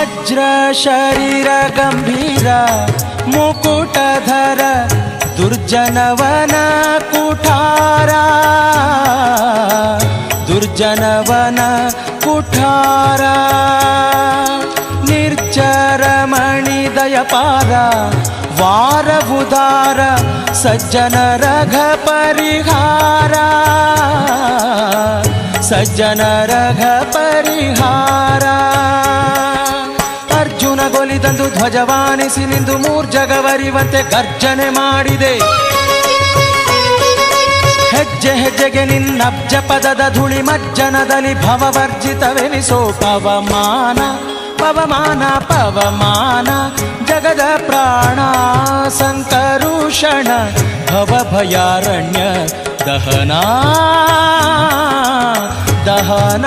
ವಜ್ರ ಶರೀರ ಗಂಭೀರ ಮುಕುಟಧರ ದುರ್ಜನವನ ಕುಠಾರ ದುರ್ಜನವನ ಕುಠಾರ ನಿರ್ಜರ ಮಣಿದಯಪಾರ ವಾರ ಉದಾರ ಸಜ್ಜನ ರಘ ಪರಿಹಾರ ಸಜ್ಜನ ರಘ ಪರಿಹಾರ ಅರ್ಜುನ ಗೊಲಿದಂದು ಧ್ವಜವಾನಿಸಿ ನಿಂದು ಮೂರ್ಜಗವರಿವಂತೆ ಗರ್ಜನೆ ಮಾಡಿದೆ ಹೆಜ್ಜೆ ಹೆಜ್ಜೆಗೆ ನಿನ್ನಬ್ಜ ಪದದ ಧೂಳಿ ಮಜ್ಜನದಲ್ಲಿ ಭವವರ್ಜಿತವೆನಿಸೋ ಪವಮಾನ ಪವಮಾನ ಪವಮಾನ ಜಗದ ಪ್ರಾಣ ಸಂಕರುಷಣ ಭವಭಯಾರಣ್ಯ ದಹನ ದಹನ